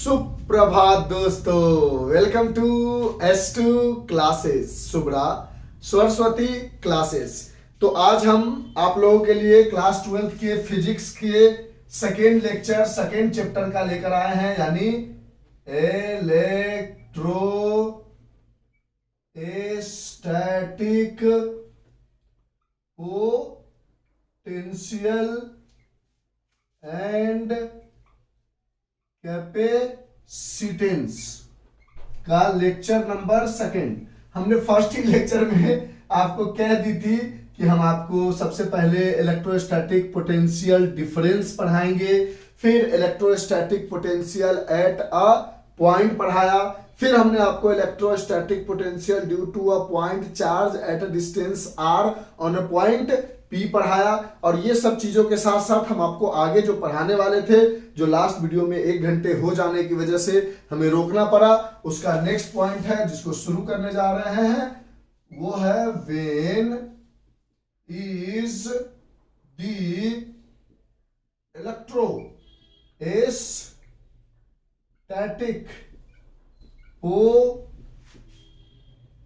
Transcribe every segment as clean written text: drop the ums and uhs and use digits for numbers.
सुप्रभात दोस्तों, welcome to S2 classes, Subra Saraswati classes. तो आज हम आप लोगों के लिए क्लास 12th के फिजिक्स के सेकेंड लेक्चर सेकेंड चैप्टर का लेकर आए हैं, यानी इलेक्ट्रोस्टैटिक पोटेंशियल एंड कैपेसिटेंस का लेक्चर नंबर सेकेंड। हमने फर्स्ट ही लेक्चर में आपको कह दी थी कि हम आपको सबसे पहले इलेक्ट्रोस्टैटिक पोटेंशियल डिफरेंस पढ़ाएंगे, फिर electrostatic potential at a point पढ़ाया, फिर हमने आपको electrostatic potential due to a point charge at a distance r on a point P पढ़ाया। और ये सब चीजों के साथ साथ हम आपको आगे जो पढ़ाने वाले थे, जो लास्ट वीडियो में 1 घंटे हो जाने की वजह से हमें रोकना पड़ा, उसका नेक्स्ट पॉइंट है जिसको शुरू करने जा रहे हैं, वो है when is the electrostatic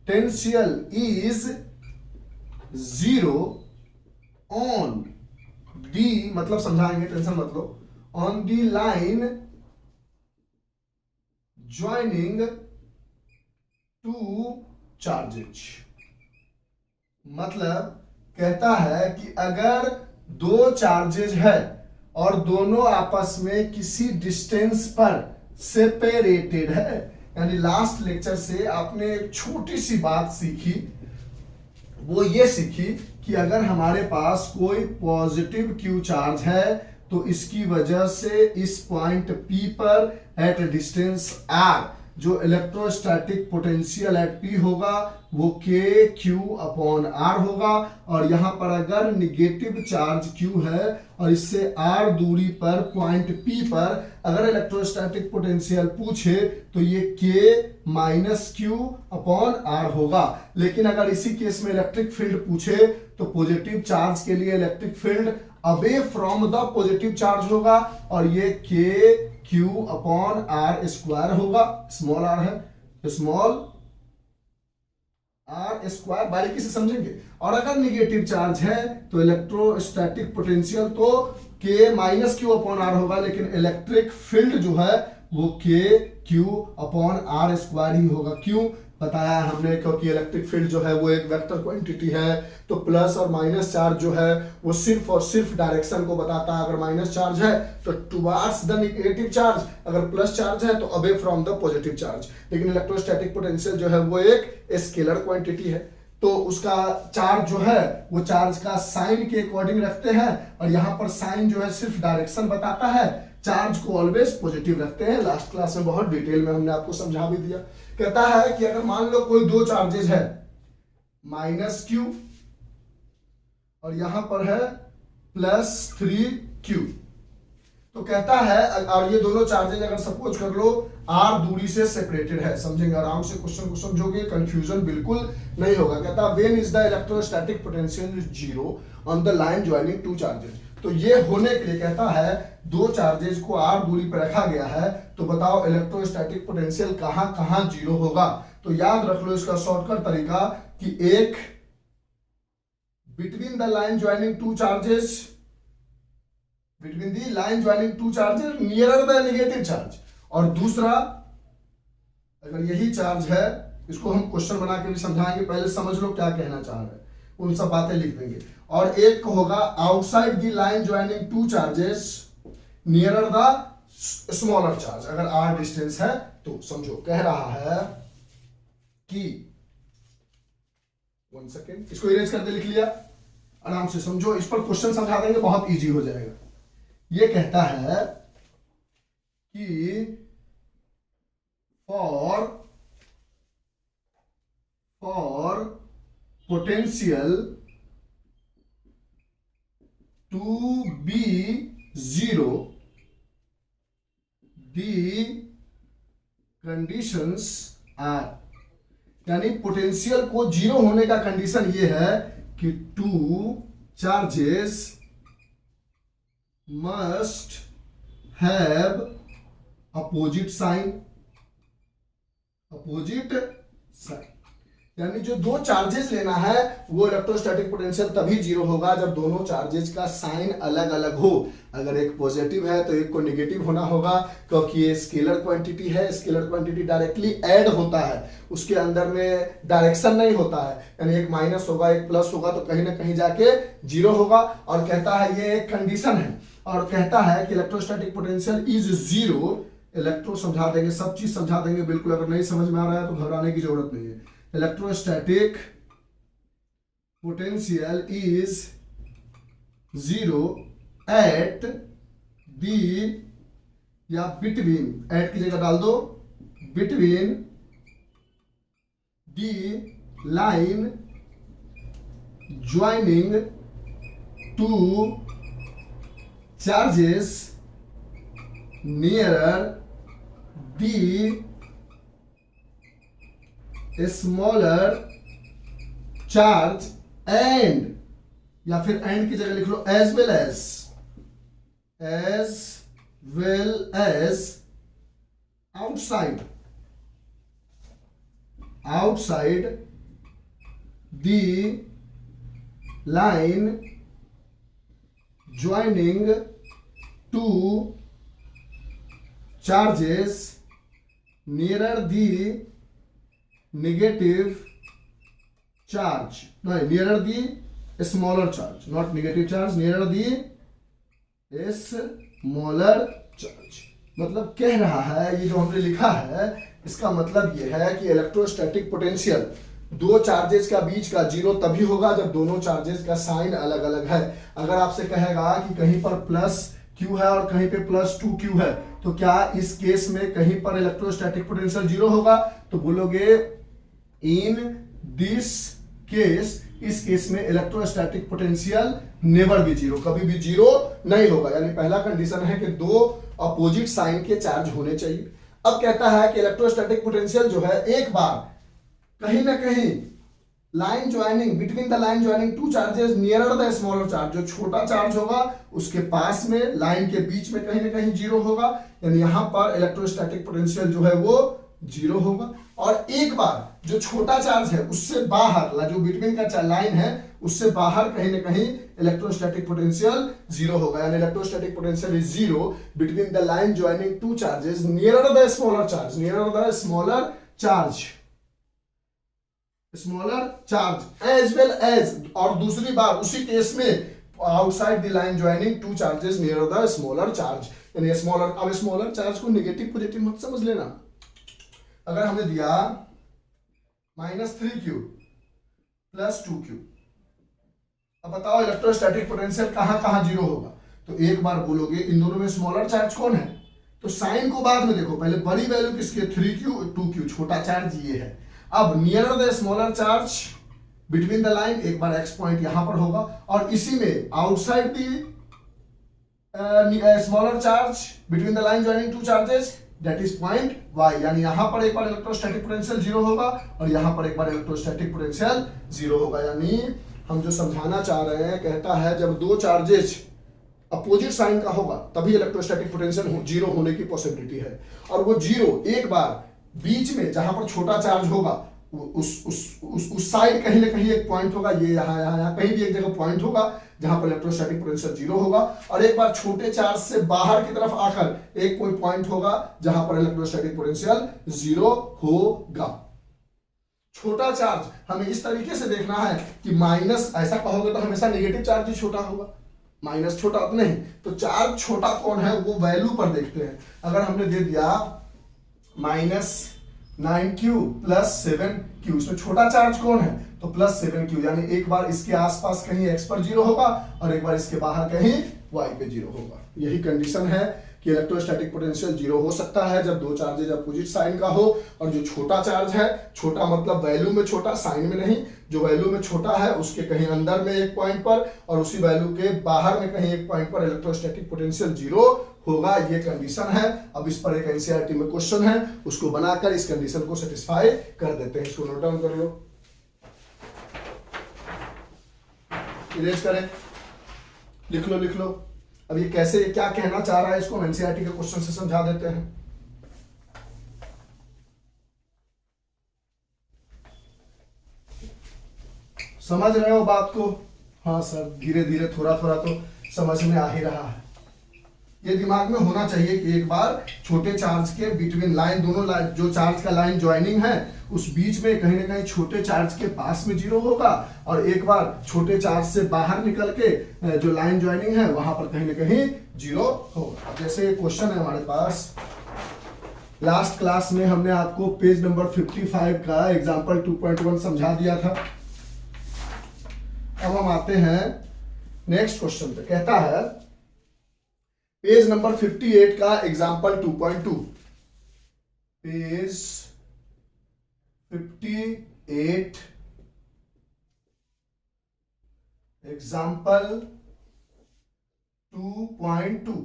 potential is 0 on the, मतलब समझाएंगे, टेंशन मत लो, on the line joining two charges. मतलब कहता है कि अगर दो चार्जेज है और दोनों आपस में किसी डिस्टेंस पर सेपरेटेड है, यानी लास्ट लेक्चर से आपने एक छोटी सी बात सीखी, वो ये सीखी कि अगर हमारे पास कोई पॉजिटिव क्यू चार्ज है तो इसकी वजह से इस पॉइंट P पर एट डिस्टेंस r जो इलेक्ट्रोस्टैटिक पोटेंशियल एट P होगा वो KQ/R होगा। और यहां पर अगर निगेटिव चार्ज Q है और इससे R दूरी पर पॉइंट P पर अगर इलेक्ट्रोस्टैटिक पोटेंशियल पूछे तो ये K-Q/R होगा। लेकिन अगर इसी केस में इलेक्ट्रिक फील्ड पूछे तो पॉजिटिव चार्ज के लिए electric field away from the positive charge होगा और ये KQ/R² होगा। स्मॉल r है, स्मॉल r², बारीकी से समझेंगे। और अगर निगेटिव चार्ज है तो इलेक्ट्रोस्टैटिक पोटेंशियल तो K-Q/R होगा, लेकिन इलेक्ट्रिक फील्ड जो है वो KQ/R² ही होगा। क्यों बताया हमने? क्योंकि इलेक्ट्रिक फील्ड जो है वो एक वेक्टर क्वांटिटी है, तो प्लस और माइनस चार्ज जो है वो सिर्फ और सिर्फ डायरेक्शन को बताता है। अगर माइनस चार्ज है तो टुवार्ड्स द नेगेटिव चार्ज, अगर प्लस चार्ज है तो away from the positive charge. लेकिन इलेक्ट्रोस्टैटिक पोटेंशियल जो है वो एक स्केलर क्वांटिटी है, तो उसका चार्ज जो है वो चार्ज का साइन के अकॉर्डिंग रखते हैं, और यहाँ पर साइन जो है सिर्फ डायरेक्शन बताता है, चार्ज को ऑलवेज पॉजिटिव रखते हैं। लास्ट क्लास में बहुत डिटेल में हमने आपको समझा भी दिया। कहता है कि अगर मान लो कोई दो चार्जेज है, -Q और यहां पर है +3Q, तो कहता है, और ये दोनों चार्जेज अगर सपोज कर लो R दूरी से सेपरेटेड है, समझेंगे आराम से, क्वेश्चन को समझोगे, कंफ्यूजन बिल्कुल नहीं होगा। कहता है when is the electrostatic potential 0 on the line joining two charges. तो ये होने के लिए कहता है दो चार्जेज को R दूरी पर रखा गया है, तो बताओ इलेक्ट्रोस्टैटिक पोटेंशियल कहां कहां 0 होगा। तो याद रख लो इसका शॉर्टकट तरीका कि एक between the line joining two charges, between the line joining two charges nearer the negative charge, और दूसरा अगर यही चार्ज है, इसको हम क्वेश्चन बना के भी समझाएंगे, पहले समझ लो क्या कहना चाह रहे हैं, उन सब बातें लिख देंगे। और एक को होगा outside the line joining two charges nearer the smaller charge. अगर R डिस्टेंस है तो समझो कह रहा है कि 1 सेकेंड, इसको इरेज करके लिख लिया, आराम से समझो, इस पर क्वेश्चन समझा देंगे, बहुत इजी हो जाएगा। ये कहता है कि for potential to be 0 the conditions are, यानी पोटेंशियल को 0 होने का कंडीशन ये है कि two charges must have a opposite sign, opposite sign, यानी जो दो चार्जेस लेना है वो इलेक्ट्रोस्टैटिक पोटेंशियल तभी जीरो होगा जब दोनों चार्जेस का साइन अलग अलग हो। अगर एक पॉजिटिव है तो एक को नेगेटिव होना होगा, क्योंकि ये स्केलर क्वांटिटी है, स्केलर क्वांटिटी डायरेक्टली ऐड होता है, उसके अंदर में डायरेक्शन नहीं होता है, यानी एक माइनस होगा एक प्लस होगा तो कहीं ना कहीं जाके जीरो होगा। और कहता है ये एक कंडीशन है, और कहता है कि electrostatic potential is zero. Electro समझा देंगे, सब चीज समझा देंगे बिल्कुल, अगर नहीं समझ में आ रहा है तो घबराने की जरूरत नहीं है। Electrostatic potential is zero at the, या बिटवीन, एट की जगह डाल दो between the line joining two charges nearer the smaller charge and, या फिर एंड की जगह लिख लो as well as outside the line joining two charges nearer the negative charge, no, nearer the smaller charge, not negative charge, nearer the smaller charge। मतलब कह रहा है, ये जो हमने लिखा है इसका मतलब ये है कि इलेक्ट्रोस्टैटिक पोटेंशियल दो चार्जेस का बीच का जीरो तभी होगा जब दोनों चार्जेस का साइन अलग अलग है। अगर आपसे कहेगा कि कहीं पर प्लस Q है और कहीं पे प्लस 2Q है, तो क्या इस केस में कहीं पर इलेक्ट्रोस्टैटिक पोटेंशियल जीरो होगा? तो बोलोगे इन दिस केस, इस केस में electrostatic potential never be zero, कभी भी जीरो नहीं होगा। यानी पहला कंडीशन है कि दो अपोजिट साइन के चार्ज होने चाहिए। अब कहता है कि इलेक्ट्रोस्टैटिक पोटेंशियल जो है एक बार कहीं ना कहीं line joining, between the line joining two charges nearer the smaller charge, जो छोटा चार्ज होगा उसके पास में, लाइन के बीच में कहीं ना कहीं जीरो होगा, यानी यहां पर इलेक्ट्रोस्टैटिक पोटेंशियल जो है वो जीरो होगा। और एक बार जो छोटा चार्ज है उससे बाहर, जो बिटवीन का लाइन है उससे बाहर कहीं ना कहीं इलेक्ट्रोस्टैटिक पोटेंशियल जीरो होगा, यानी electrostatic potential is zero between the line joining two charges nearer the smaller charge, nearer the smaller charge, smaller charge as well as, और दूसरी बार उसी केस में outside the line joining two charges near the smaller charge, यानी smaller. अब smaller charge को negative positive मत समझ लेना। अगर हमने दिया -3Q प्लस 2Q, अब बताओ इलेक्ट्रोस्टैटिक पोटेंशियल कहां कहां जीरो होगा? तो एक बार बोलोगे इन दोनों में स्मॉलर चार्ज कौन है, तो साइन को बाद में देखो, पहले बड़ी वैल्यू किसकी, 3Q 2Q, छोटा चार्ज ये है। अब near the smaller charge between the line, एक बार एक्स पॉइंट यहां पर होगा, और इसी में outside the smaller charge between the line joining two charges, that is point y, यानी यहां पर एक बार इलेक्ट्रोस्टैटिक पोटेंशियल जीरो होगा और यहां पर एक बार इलेक्ट्रोस्टैटिक पोटेंशियल जीरो होगा। यानी हम जो समझाना चाह रहे हैं, कहता है जब दो चार्जेस अपोजिट साइन का होगा तभी इलेक्ट्रोस्टैटिक पोटेंशियल जीरो होने की पॉसिबिलिटी है। और वो जीरो एक बार बीच में जहां पर छोटा चार्ज होगा उस साइड कहीं ना कहीं एक पॉइंट होगा, ये यहाँ कहीं भी एक जगह पॉइंट होगा जहां पर इलेक्ट्रोस्टैटिक पोटेंशियल जीरो होगा, और एक बार छोटे चार्ज से बाहर की तरफ आकर एक कोई पॉइंट होगा जहां पर इलेक्ट्रोस्टैटिक पोटेंशियल जीरो होगा। छोटा चार्ज हमें इस तरीके से देखना है कि माइनस, ऐसा कहोगे तो हमेशा नेगेटिव चार्ज ही छोटा होगा, माइनस छोटा नहीं, तो चार्ज छोटा कौन है वो वैल्यू पर देखते हैं। अगर हमने दे दिया -9Q प्लस 7Q, इसमें छोटा चार्ज कौन है, तो प्लस 7Q, यानी एक बार इसके आसपास कहीं x पर जीरो होगा और एक बार इसके बाहर कहीं y पे जीरो होगा। यही कंडीशन है कि इलेक्ट्रोस्टैटिक पोटेंशियल जीरो हो सकता है जब दो चार्जेज अपोजिट साइन का हो, और जो छोटा चार्ज है, छोटा मतलब वैल्यू में छोटा, साइन में नहीं, जो वैल्यू में छोटा है उसके कहीं अंदर में एक पॉइंट पर और उसी वैल्यू के बाहर में कहीं एक पॉइंट पर इलेक्ट्रोस्टैटिक पोटेंशियल जीरो होगा। ये कंडीशन है। अब इस पर एक एनसीईआरटी में क्वेश्चन है, उसको बनाकर इस कंडीशन को सेटिस्फाई कर देते हैं। इसको नोट डाउन कर लो, इरेज करें, लिख लो। अब ये कैसे, क्या कहना चाह रहा है इसको हम एनसीईआरटी के क्वेश्चन से समझा देते हैं। समझ रहे हो बात को? हाँ सर, धीरे धीरे थोड़ा थोड़ा तो समझ में आ ही रहा है। ये दिमाग में होना चाहिए कि एक बार छोटे चार्ज के बिटवीन लाइन, दोनों लाइन, जो चार्ज का लाइन ज्वाइनिंग है उस बीच में कहीं ना कहीं छोटे चार्ज के पास में जीरो होगा, और एक बार छोटे चार्ज से बाहर निकल के जो लाइन ज्वाइनिंग है वहां पर कहीं ना कहीं जीरो होगा। जैसे क्वेश्चन है हमारे पास, लास्ट क्लास में हमने आपको पेज नंबर 55 का एग्जांपल 2.1 समझा दिया था। अब हम आते हैं नेक्स्ट क्वेश्चन पे। कहता है पेज नंबर 58 का एग्जांपल 2.2, पेज 58 एग्जांपल 2.2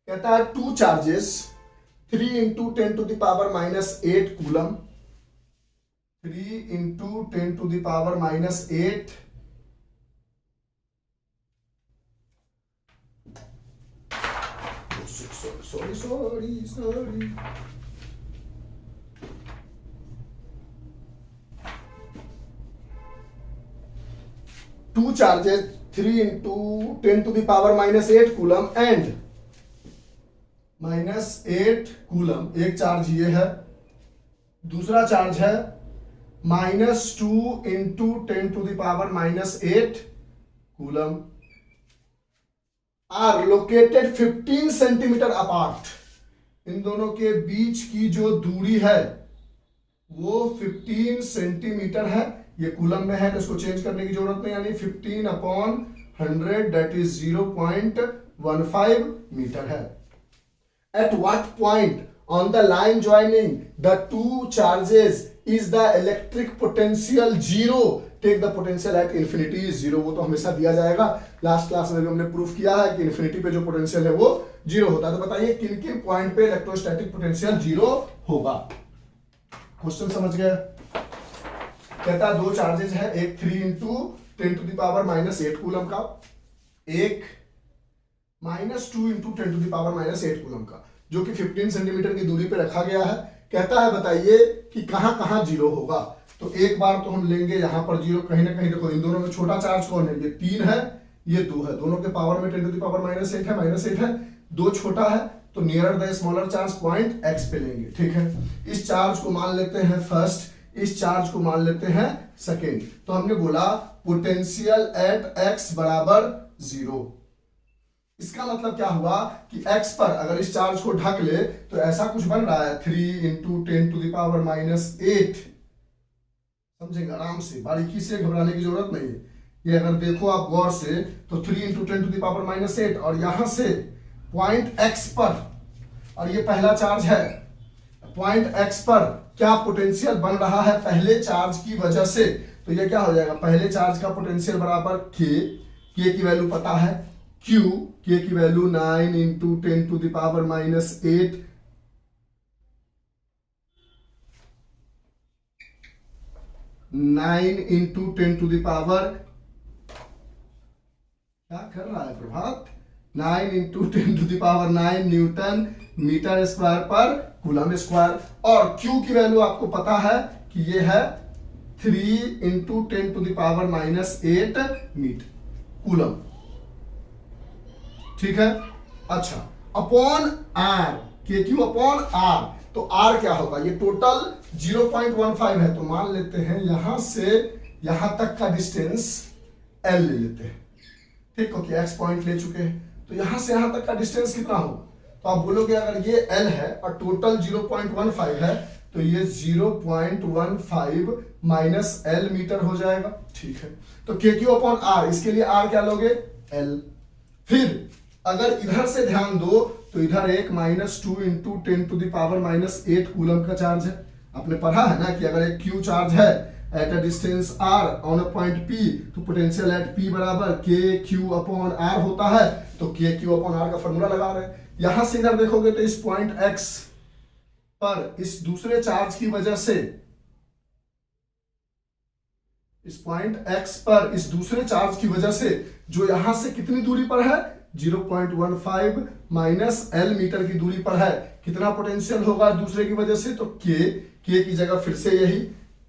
कहता है two charges 3 into 10 to the power -8 coulomb, 3 into 10 to the power -8 sorry two charges 3 into 10 to the power -8 coulomb and -8 coulomb, एक चार्ज ये है, दूसरा चार्ज है -2 into 10 to the power -8 coulomb, are located 15 centimetre apart. इन दोनों के बीच की जो दूरी है वो 15 सेंटीमीटर है। ये कूलम में है तो इसको चेंज करने की जरूरत नहीं, यानी 15/100 दैट इज 0.15 मीटर है। At what point on the line joining the two charges is the electric potential zero? Take the potential at infinity is zero। वो तो हमेशा दिया जाएगा, लास्ट क्लास में भी हमने प्रूफ किया है कि इन्फिनिटी पे जो पोटेंशियल है वो जीरो होता है। तो बताइए किन किन पॉइंट पे इलेक्ट्रोस्टैटिक पोटेंशियल जीरो होगा। क्वेश्चन समझ गए? कहता है दो चार्जेज है, एक 3 into 10 to the power -8 coulomb का, एक -2 into 10 to the power -8 coulomb का, जो कि 15 सेंटीमीटर की दूरी पे रखा गया है। कहता है बताइए कि कहां कहां जीरो होगा। तो एक बार तो हम लेंगे यहां पर जीरो, कहीं ना कहीं देखो इन दोनों में छोटा चार्ज कौन है, ये 3 है, ये 2 है, दोनों के पावर में 10 टू द पावर -8 है, -8 है, 2 छोटा है, तो near the smaller charge point x पे लेंगे। ठीक है, इस चार्ज को मान लेते हैं फर्स्ट, इस चार्ज को मान लेते हैं सेकेंड। तो हमने बोला पोटेंशियल एट x बराबर 0। इसका मतलब क्या हुआ कि x पर अगर इस चार्ज को ढक ले तो ऐसा कुछ बन रहा है 3 इंटू 10 टू द पावर -8। समझेंगे आराम से, बारीकी से, घबराने की जरूरत नहीं है। ये अगर देखो आप गौर से तो 3 इंटू 10 टू द पावर -8 और यहां से पॉइंट x पर, और ये पहला चार्ज है, पॉइंट x पर क्या पोटेंशियल बन रहा है पहले चार्ज की वजह से। तो ये क्या हो जाएगा, पहले चार्ज का पोटेंशियल बराबर k की वैल्यू पता है, Q की value 9 into 10 to the power -8 9 into 10 to the power, क्या कर रहा है Prabhat, 9 into 10 to the power 9 newton metre square पर कूलम स्क्वायर। और Q की वैल्यू आपको पता है कि ये है 3 into 10 to the power -8 metre coulomb. ठीक है, अच्छा, upon R, KQ upon R, तो R क्या होगा, ये टोटल 0.15 है, तो मान लेते हैं यहां से यहां तक का डिस्टेंस L ले लेते हैं। ठीक, क्योंकि X पॉइंट ले चुके हैं, तो यहां से यहां तक का डिस्टेंस कितना होगा, तो आप बोलोगे अगर ये L है और टोटल 0.15 है तो ये 0.15 माइनस L मीटर हो जाएगा। ठीक है, तो KQ अपॉन R, इसके लिए R क्या लोगे, L। फिर अगर इधर से ध्यान दो तो इधर एक -2 into 10 to the power -8 coulomb का चार्ज है। आपने पढ़ा है ना कि अगर एक Q चार्ज है at a distance R on a point P, तो पोटेंशियल एट P बराबर KQ अपॉन R होता है। तो KQ अपॉन R का फॉर्मूला लगा रहे हैं। यहां से इधर देखोगे तो इस पॉइंट X पर इस दूसरे चार्ज की वजह से, इस पॉइंट X पर इस दूसरे चार्ज की वजह से जो यहां से कितनी दूरी पर है, 0.15 माइनस L मीटर की दूरी पर है, कितना पोटेंशियल होगा दूसरे की वजह से, तो K की जगह फिर से यही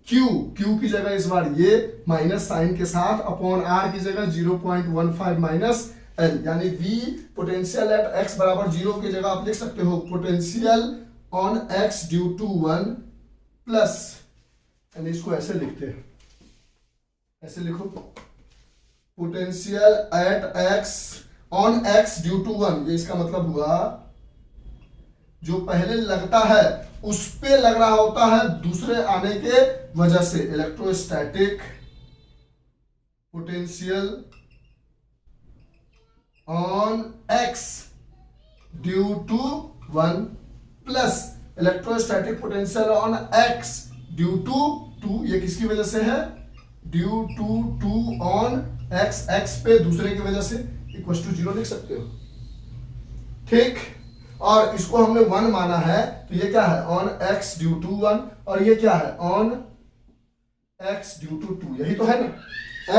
क्यू की जगह इस बार ये माइनस साइन के साथ अपॉन आर की जगह 0.15 माइनस एल, यानी वी पोटेंशियल एट एक्स बराबर 0 की जगह आप लिख सकते हो potential on X due to 1 plus, यानी इसको ऐसे लिखते हैं, ऐसे लिखो potential at X on X due to 1, ये इसका मतलब हुआ जो पहले लगता है उस पे लग रहा होता है दूसरे आने के वजह से, electrostatic potential on X due to 1 plus electrostatic potential on X due to 2, ये किसकी वजह से है, due to 2 on X, X पे दूसरे की वजह से, इक्वल टू 0 लिख सकते हो, ठीक। और इसको हमने 1 माना है तो ये क्या है, ऑन एक्स ड्यू टू 1, और ये क्या है, ऑन एक्स ड्यू टू 2, यही तो है ना।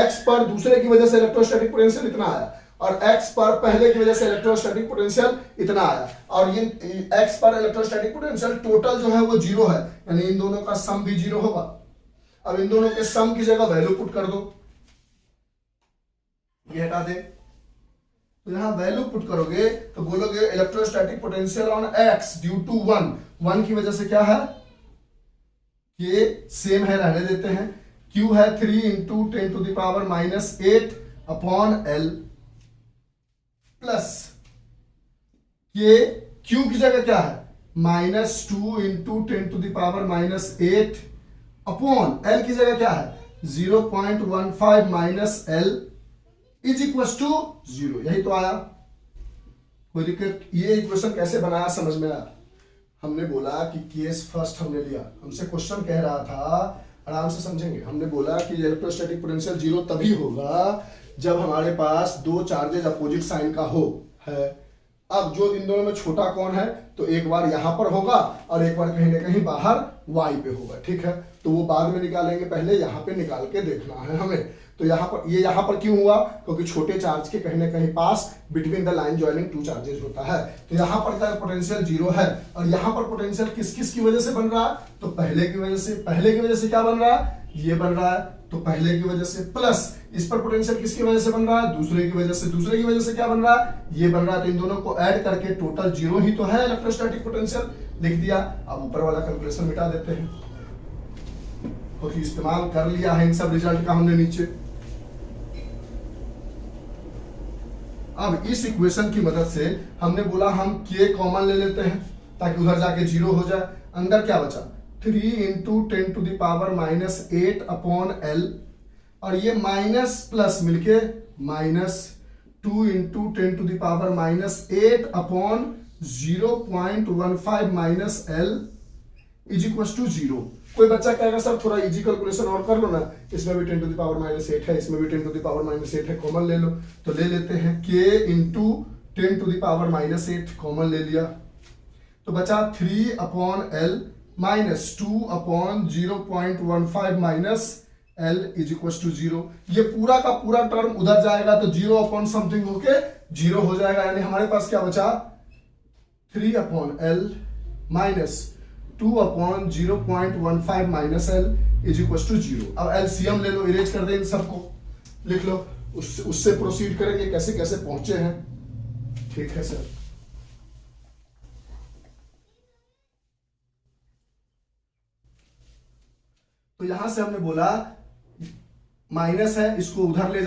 एक्स पर दूसरे की वजह से इलेक्ट्रोस्टैटिक पोटेंशियल इतना आया, और एक्स पर पहले की वजह से इलेक्ट्रोस्टैटिक पोटेंशियल इतना आया, और ये एक्स पर इलेक्ट्रोस्टैटिक पोटेंशियल टोटल जो है वो 0 है, यानी इन दोनों का सम भी 0 होगा। अब इन दोनों के सम की जगह वैल्यू पुट कर दो, ये हटा दे, तो यहां वैल्यू पुट करोगे तो बोलोगे electrostatic potential on X due to 1 की वजह से क्या है, ये सेम है, रहने देते हैं, Q है 3 into 10 to the power minus 8 upon L plus ये Q की जगह क्या है, minus 2 into 10 to the power minus 8 upon L की जगह क्या है 0.15 minus L is equal to 0, यही तो आया। कोई दिक्कत, ये इक्वेशन कैसे बनाया समझ में आया। हमने बोला कि केस फर्स्ट हमने लिया, हमसे क्वेश्चन कह रहा था, आराम से समझेंगे, हमने बोला कि इलेक्ट्रोस्टैटिक पोटेंशियल 0 तभी होगा जब हमारे पास दो चार्जेज अपोजिट साइन का हो है। अब जो इन दोनों में छोटा कौन है, तो एक बार यहां पर होगा और एक बार कहीं ना कहीं बाहर y पे होगा, ठीक है, तो वो बाद में निकालेंगे, पहले यहां पे निकाल के देखना है हमें। तो यहाँ पर ये यहाँ पर क्यों हुआ, क्योंकि छोटे चार्ज के कहीं ना कहीं पास between the line joining two charges होता है, तो यहाँ पर क्या पोटेंशियल 0 है, और यहाँ पर पोटेंशियल किस किस की वजह से बन रहा है, तो पहले की वजह से क्या बन रहा है, ये बन रहा है, तो पहले की वजह से, प्लस इस पर पोटेंशियल किसकी वजह से बन रहा है, दूसरे की वजह से क्या बन रहा है, ये बन रहा है, तो इन दोनों को ऐड करके टोटल 0 ही तो है इलेक्ट्रोस्टैटिक पोटेंशियल, लिख दिया। अब ऊपर वाला कैलकुलेशन मिटा देते हैं, क्योंकि इस्तेमाल कर लिया है इन सब रिजल्ट का हमने नीचे। अब इस इक्वेशन की मदद से हमने बोला हम k कॉमन ले लेते हैं ताकि उधर जाके 0 हो जाए, अंदर क्या बचा 3 into 10 to the power minus 8 upon L, और ये माइनस प्लस मिलके minus 2 into 10 to the power minus 8 upon 0.15 minus L is equal to 0। कोई बच्चा कहेगा सर थोड़ा इजी कैलकुलेशन और कर लो ना, इसमें भी 10 टू द पावर माइनस 8 है, इसमें भी 10 टू द पावर माइनस 8 है, कॉमन ले लो, तो ले लेते हैं k into 10 to the power minus 8 common ले लिया, तो बचा 3 upon L minus 2 upon 0.15 minus L is equal to 0। ये पूरा का पूरा टर्म उधर जाएगा तो 0 अपॉन समथिंग होके 0 हो जाएगा, यानी हमारे पास क्या बचा 3 upon L minus 2 upon 0.15 minus L is equal to 0। अब एलसीएम ले लो, इरेज कर दे इन सबको, लिख लो, उससे प्रोसीड करेंगे कैसे कैसे पहुंचे हैं, ठीक है सर। तो यहां से हमने बोला माइनस है, इसको उधर ले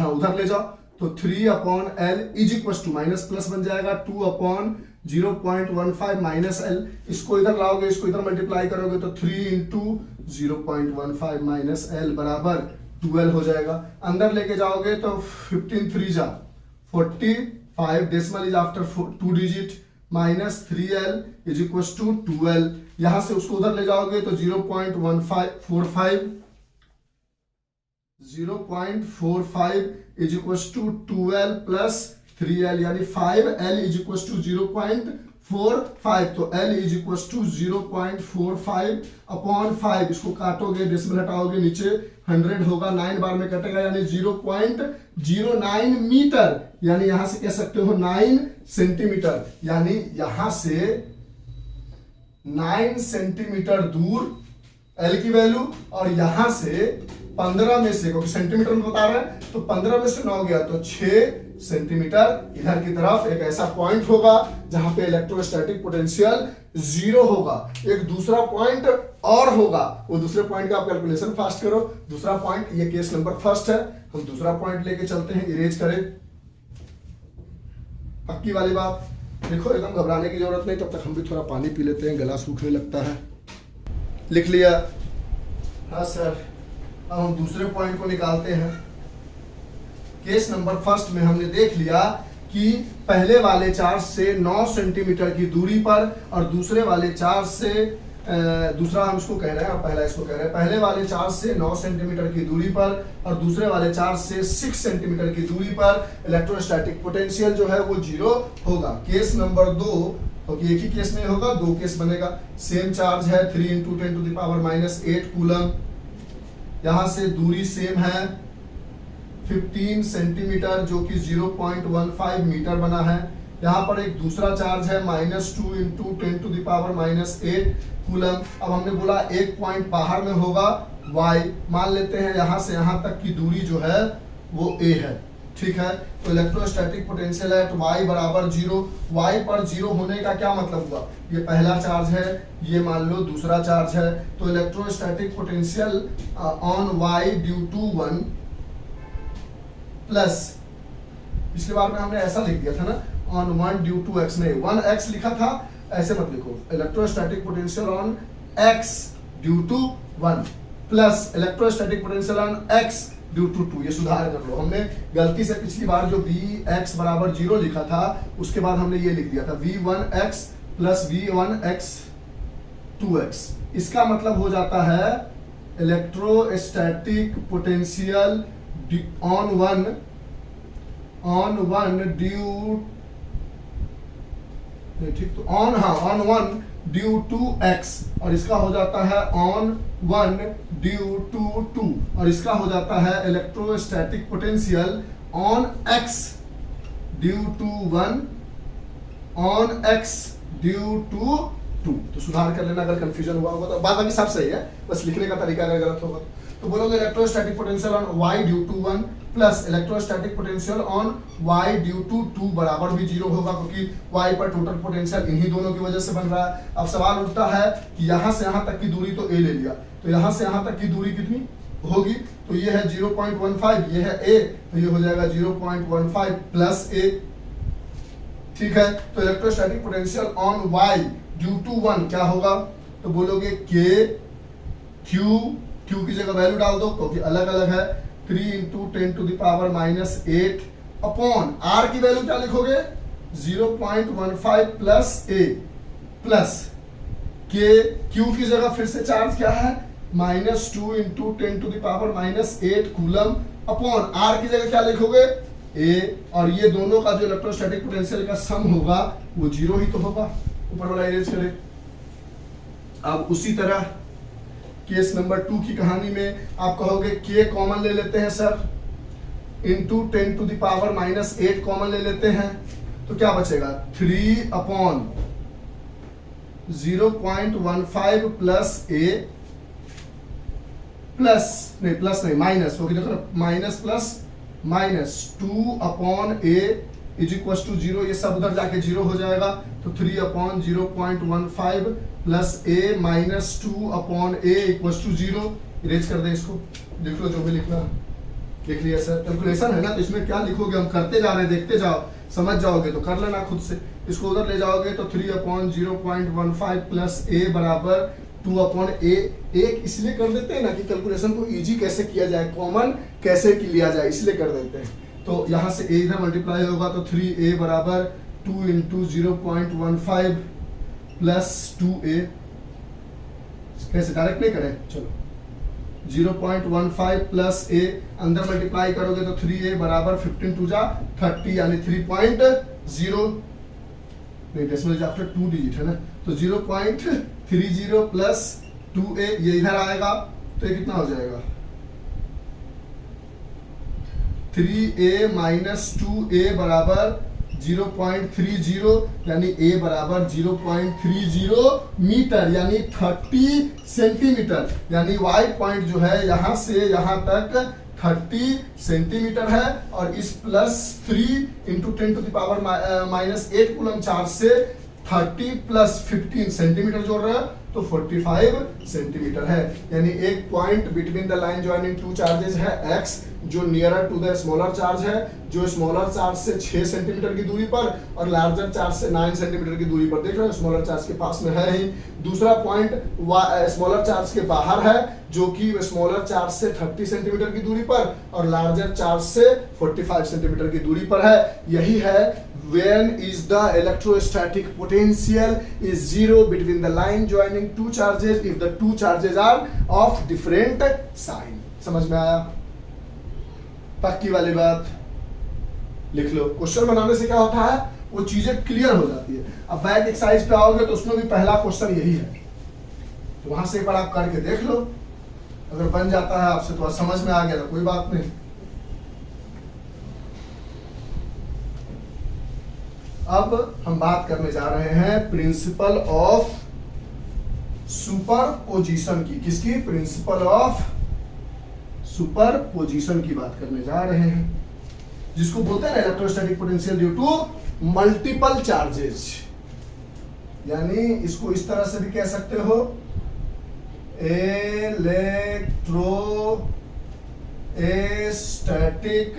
उधर ले जाओ, तो 3 upon L is equal to minus plus बन जाएगा 2 अपॉन 0.15 माइनस L, इसको इधर लाओगे, इसको इधर मल्टीप्लाई करोगे तो 3 इंटू 0.15 माइनस L बराबर 12 हो जाएगा। अंदर लेके जाओगे तो 15 3 जा 45, डेसिमल इज आफ्टर 2 डिजिट, minus 3L is equal to 12। यहां से उसको उधर ले जाओगे तो 0.45 is equal to 12 plus 3L, यानी 5L इज इक्वल टू 0.45, तो L is equal to 0.45 upon 5, इसको काटोगे, डेसिमल हटाओगे, नीचे 100 होगा, 9 बार में कटेगा, यानी 0.09 मीटर, यानी यहां से कह सकते हो 9 सेंटीमीटर, यानी यहां से 9 सेंटीमीटर दूर एल की वैल्यू, और यहां से 15 में से, क्योंकि सेंटीमीटर में बता रहे हैं, तो 15 में से 9 गया तो 6 सेंटीमीटर। इधर की तरफ एक ऐसा पॉइंट होगा जहां पे इलेक्ट्रोस्टैटिक पोटेंशियल 0 होगा। एक दूसरा पॉइंट और होगा, वो दूसरे पॉइंट का आप कैलकुलेशन फास्ट करो। दूसरा पॉइंट, ये केस नंबर फर्स्ट है, हम दूसरा पॉइंट लेके चलते हैं, इरेज करें। पक्की वाली बात, देखो एकदम घबराने की जरूरत नहीं। तब तक हम भी थोड़ा पानी पी लेते हैं, गला सूखने लगता है। लिख लिया? हाँ सर। अब हम दूसरे पॉइंट को निकालते हैं। केस नंबर फर्स्ट में हमने देख लिया कि पहले वाले चार्ज से 9 सेंटीमीटर की दूरी पर और दूसरे वाले चार्ज से दूसरा हम इसको कह रहे हैं और पहला इसको कह रहे हैं। पहले वाले चार्ज से 9 सेंटीमीटर की दूरी पर और दूसरे वाले चार्ज से 6 सेंटीमीटर की दूरी पर इलेक्ट्रोस्टैटिक पोटेंशियल जो है वो 0 होगा। केस नंबर 2, क्योंकि एक ही केस में होगा, 2 केस बनेगा। सेम चार्ज है 3 × 10⁻⁸ कूलम। यहां से दूरी सेम है 15 सेंटीमीटर जो कि 0.15 मीटर बना है। यहाँ पर एक दूसरा चार्ज है -2 × 10⁻⁸ कूलम। अब हमने बोला एक पॉइंट बाहर में होगा y, मान लेते हैं यहाँ से यहाँ तक की दूरी जो है वो a है, ठीक है। तो इलेक्ट्रोस्टैटिक पोटेंशियल एट y बराबर 0। y पर 0 होने का क्या मतलब हुआ? ये पहला चार्ज है, ये मान लो दूसरा चार्ज है। तो electrostatic potential on y due to 1 plus, पिछली बार में हमने ऐसा लिख दिया था ना, ऑन 1 ड्यू टू x, नहीं 1x लिखा था, ऐसे मत लिखो। Electrostatic potential on x due to 1 plus electrostatic potential on x due to 2। ये सुधार कर लो, हमने गलती से पिछली बार जो Vx बराबर 0 लिखा था उसके बाद हमने ये लिख दिया था V1x प्लस V1x 2x। इसका मतलब हो जाता है इलेक्ट्रोस्टैटिक पोटेंशियल ऑन 1 ड्यू, ठीक, तो ऑन 1 ड्यू टू x, और इसका हो जाता है ऑन 1 ड्यू टू 2, और इसका हो जाता है electrostatic potential on x due to 1 on x due to 2। तो सुधार कर लेना अगर कंफ्यूजन हुआ होगा तो। बात बाकी सब सही है, बस लिखने का तरीका अगर गलत होगा तो बोलोगे electrostatic potential on y due to 1 plus electrostatic potential on y due to 2 बराबर भी 0 होगा, क्योंकि y पर टोटल पोटेंशियल इन्हीं दोनों की वजह से बन रहा है। अब सवाल उठता है कि यहां से यहां तक की दूरी तो a ले लिया, तो यहां से यहां तक की दूरी कितनी होगी? तो ये है 0.15, ये है a, तो ये हो जाएगा 0.15 प्लस a, ठीक है। तो electrostatic potential on y due to 1 क्या होगा? तो बोलोगे k q की जगह वैल्यू डाल दो क्योंकि अलग अलग है, 3 × 10⁻⁸ अपॉन r की वैल्यू क्या लिखोगे? 0.15 plus a plus k, q की जगह फिर से चार्ज क्या है? -2 × 10⁻⁸ कूलम अपॉन r की जगह क्या लिखोगे? a, और ये दोनों का जो इलेक्ट्रोस्टैटिक पोटेंशियल का सम होगा वो 0 ही तो होगा। ऊपर वाला इरेज करें। अब उसी तरह केस नंबर 2 की कहानी में आप कहोगे k कॉमन ले लेते हैं सर, इंटू 10⁻⁸ कॉमन ले लेते हैं, तो क्या बचेगा? 3 अपॉन 0.15 प्लस a प्लस नहीं माइनस, क्योंकि देखो ना minus plus minus 2 upon a is equal to 0, ये सब उधर जाके 0 हो जाएगा। तो 3 upon 0.15 plus a minus 2 upon a equal to 0। Erase कर दे इसको, देख लो जो भी लिखना। देख लिया सर, कैलकुलेशन है ना, तो इसमें क्या लिखोगे? हम करते जा रहे हैं, देखते जाओ, समझ जाओगे तो कर लेना खुद से। इसको उधर ले जाओगे तो 3 अपॉन 0.15 प्लस a बराबर 2 अपॉन a। एक इसलिए कर देते हैं ना कि कैलकुलेशन को इजी कैसे किया जाए, कॉमन कैसे लिया जाए, इसलिए कर देते हैं। तो यहाँ से a इधर मल्टीप्लाई होगा तो 3a बराबर 2 × 0.15 प्लस 2a, कैसे डायरेक्ट नहीं करें, चलो 0.15 प्लस a, अंदर मल्टीप्लाई करोगे तो 3a बराबर 15 2 जा 30, यानी 3.0, नहीं डेसिमल आफ्टर 2 डिजिट है ना, तो 0.30 प्लस 2a, ये इधर आएगा तो ये कितना हो जाएगा? 3a माइनस 2a बराबर 0.30 यानी A बराबर 0.30 मीटर यानी 30 सेंटीमीटर, यानी Y पॉइंट जो है यहां से यहां तक 30 सेंटीमीटर है, और इस +3 इंटू 10⁻⁻8 कूलम चार्ज से 30 + 15 सेंटीमीटर जोड़ रहा है तो 45 सेंटीमीटर है। यानी एक point between the line joining two charges है x, जो nearer to the smaller charge है, जो स्मॉलर चार्ज से 6 सेंटीमीटर की दूरी पर और लार्जर चार्ज से 9 सेंटीमीटर की दूरी पर। देख रहे हो स्मॉलर चार्ज के पास में है ही। दूसरा पॉइंट स्मॉलर चार्ज के बाहर है, जो कि स्मॉलर चार्ज से 30 सेंटीमीटर की दूरी पर और लार्जर चार्ज से 45 सेंटीमीटर की दूरी पर है। यही है when is the electrostatic potential is zero between the line joining two charges if the two charges are of different sign। समझ में आया? पक्की वाली बात लिख लो। क्वेश्चन बनाने से क्या होता है, वो चीजें क्लियर हो जाती है। अब बैक एक्सरसाइज पे आओगे तो उसमें भी पहला क्वेश्चन यही है, तो वहां से एक बार आप करके देख लो, अगर बन जाता है आपसे तो समझ में आ गया तो कोई बात नहीं। अब हम बात करने जा रहे हैं प्रिंसिपल ऑफ सुपरपोजिशन की। किसकी? प्रिंसिपल ऑफ सुपरपोजिशन की बात करने जा रहे हैं, जिसको बोलते हैं ना electrostatic potential due to multiple charges. यानी इसको इस तरह से भी कह सकते हो, electrostatic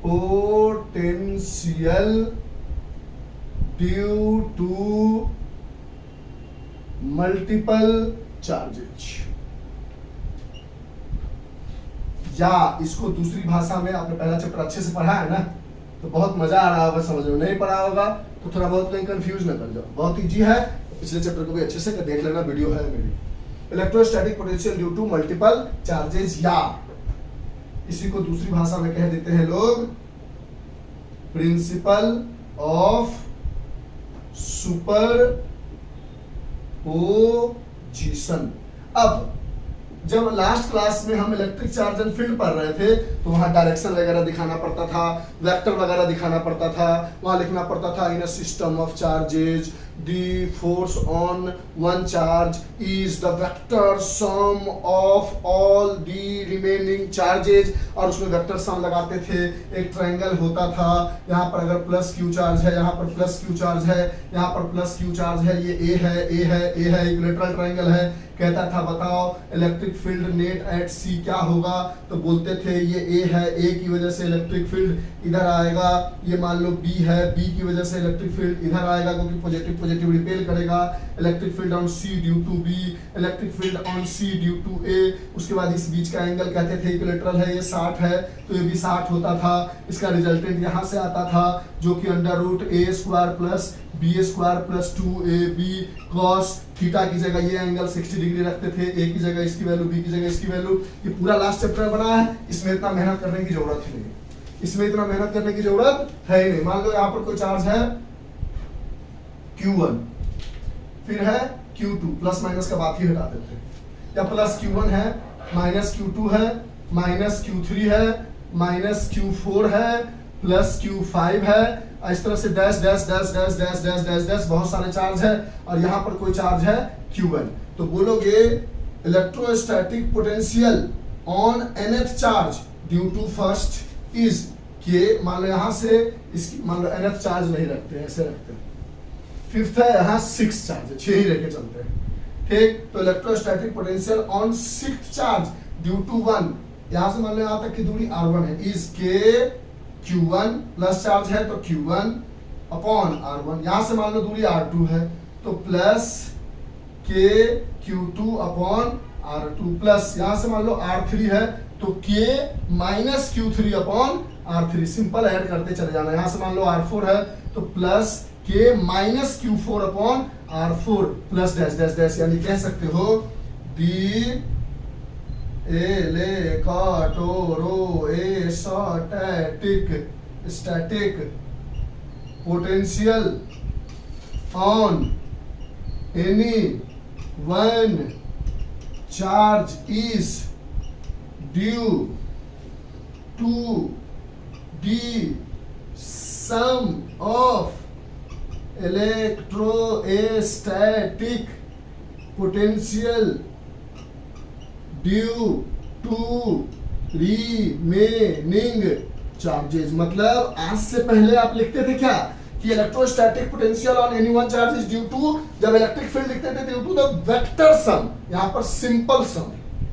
potential due to multiple charges, या इसको दूसरी भाषा में आपने पहला चैप्टर अच्छे से पढ़ा है ना, तो बहुत मजा आ रहा होगा समझ में। नहीं पढ़ा होगा तो थोड़ा बहुत कहीं कंफ्यूज ना कर जाओ, बहुत इजी है। पिछले चैप्टर को भी अच्छे से देख लेना, वीडियो है मेरी। Electrostatic potential due to multiple charges, या इसी को दूसरी भाषा में कह देते हैं लोग प्रिंसिपल ऑफ सुपरपोजिशन। अब जब लास्ट क्लास में हम इलेक्ट्रिक चार्ज एंड फील्ड पढ़ रहे थे तो वहां डायरेक्शन वगैरह दिखाना पड़ता था, वेक्टर वगैरह दिखाना पड़ता था, वहां लिखना पड़ता था in a system of charges the force on one charge is the vector sum of all the remaining charges, और उसमें वेक्टर सम लगाते थे। एक ट्रायंगल होता था, यहाँ पर अगर प्लस क्यू चार्ज है, यहाँ पर प्लस क्यू चार्ज है, यहाँ पर प्लस क्यू चार्ज है, ये ए है, ए है, ए है, इक्विलेटरल ट्रायंगल है। कहता था बताओ इलेक्ट्रिक फील्ड नेट एट सी क्या होगा, तो बोलते थे ये ए है, ए की वजह से इलेक्ट्रिक फील्ड इधर आएगा। ये मान लो बी है, बी की वजह से इलेक्ट्रिक फील्ड इधर आएगा क्योंकि पॉजिटिव पॉजिटिव रिपेल करेगा। Electric field on C due to B, electric field on C due to A. उसके बाद इस बीच का एंगल कहते थे इक्विलेटरल है, ये 60 है तो ये भी 60 होता था। इसका रिजल्टेंट यहाँ से आता था जो कि √a² plus b² plus 2ab cos theta की जगह ये एंगल 60 डिग्री रखते थे, a की जगह इसकी वैल्यू, b की जगह इसकी वैल्यू। ये पूरा लास्ट चैप्टर बना है, इसमें इतना मेहनत करने की जरूरत ही नहीं, इसमें इतना मेहनत करने की जरूरत है ही नहीं। मान लो यहाँ पर कोई चार्ज है Q1, फिर है Q2, प्लस माइनस का बात ही हटा देते हैं, या प्लस Q1 है, माइनस Q2 है, माइनस Q3 है, माइनस Q4 है, प्लस Q5 है। इस तरह से dash dash dash dash dash dash dash dash बहुत सारे चार्ज है, और यहाँ पर कोई चार्ज है Q1। तो बोलोगे electrostatic potential on nth charge due to first is K, मान लो यहाँ से इसकी मान लो nth चार्ज नहीं रखते हैं, ऐसे रखते हैं। फिफ्थ है यहाँ 6 चार्ज है, 6 ही लेके चलते हैं, ठीक। तो electrostatic potential on 6th charge due to 1, यहाँ से मान लो यहाँ तक की दूरी R1 है, इज के Q1 प्लस चार्ज है तो Q1 अपॉन R1। यहां से मान लो दूरी R2 है तो प्लस के Q2 अपॉन R2, प्लस यहां से मान लो R3 है तो K minus Q3 upon R3। Simple add करते चले जाना। यहां से मान लो R4 है तो plus K minus Q4 upon R4 plus dash dash dash, यानी कह सकते हो the static potential on any one charge is due to the sum of electrostatic potential due to remaining charges. मतलब आज से पहले आप लिखते थे क्या कि electrostatic potential on any one charge is due to, जब इलेक्ट्रिक फील्ड लिखते थे due to the vector sum, यहां पर सिंपल सम,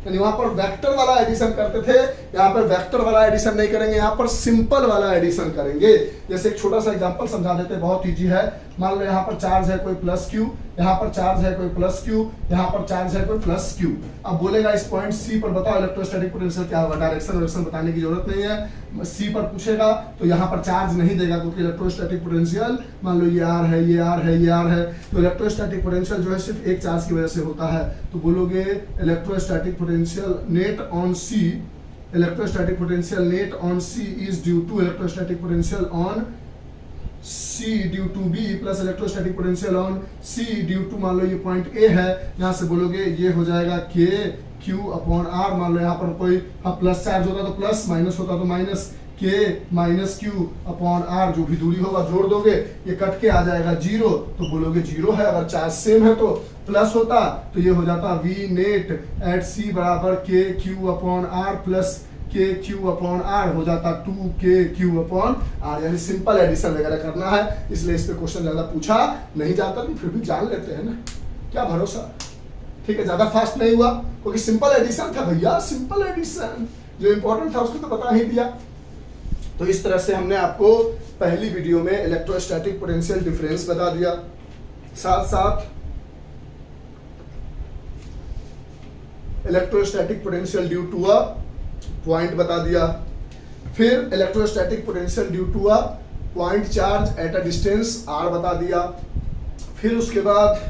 यानी वहां पर वेक्टर वाला एडिशन करते थे, यहाँ पर वेक्टर वाला एडिशन नहीं करेंगे, यहाँ पर सिंपल वाला एडिशन करेंगे। जैसे एक छोटा सा एग्जांपल समझा देते हैं, बहुत इजी है। मान लो यहाँ पर चार्ज है कोई प्लस क्यू, यहाँ पर चार्ज है कोई प्लस क्यू, यहाँ पर चार्ज है कोई प्लस क्यू। अब बोलेगा इस पॉइंट सी पर बताओ इलेक्ट्रोस्टैटिक पोटेंशियल क्या होगा। डायरेक्शन बताने की जरूरत नहीं है, सी पर पूछेगा तो यहाँ पर चार्ज नहीं देगा, क्योंकि इलेक्ट्रोस्टैटिक पोटेंशियल मान लो ये आर है, ये आर है, ये आर है, तो इलेक्ट्रोस्टैटिक पोटेंशियल जो है सिर्फ एक चार्ज की वजह से होता है। तो बोलोगे electrostatic potential net on C, electrostatic potential net on C is due to electrostatic potential on C due to B plus electrostatic potential on C due to, मान लो ये पॉइंट A है, यहाँ से बोलोगे ये हो जाएगा K Q अपॉन R। मान लो यहाँ पर कोई प्लस चार्ज होता तो प्लस, माइनस होता तो minus, K minus Q upon R, जो भी दूरी होगा जोड़ दोगे ये कट के आ जाएगा 0, तो बोलोगे 0 है। अगर चार्ज सेम है तो प्लस होता तो ये हो जाता V नेट एट C बराबर K Q upon R plus के क्यू अपॉन आर, हो जाता 2k क्यू अपॉन आर। यानी सिंपल एडिशन वगैरह करना है, इसलिए इस पे क्वेश्चन ज्यादा पूछा नहीं जाता, तो फिर भी जान लेते हैं ना, क्या भरोसा। ठीक है, ज्यादा फास्ट नहीं हुआ क्योंकि सिंपल एडिशन था भैया, सिंपल एडिशन जो इंपॉर्टेंट था उसको तो बता ही दिया। तो इस तरह से हमने आपको पहली वीडियो में इलेक्ट्रोस्टैटिक पोटेंशियल डिफरेंस बता दिया, साथ साथ electrostatic potential due to a point बता दिया, फिर electrostatic potential due to a point charge at a distance r बता दिया, फिर उसके बाद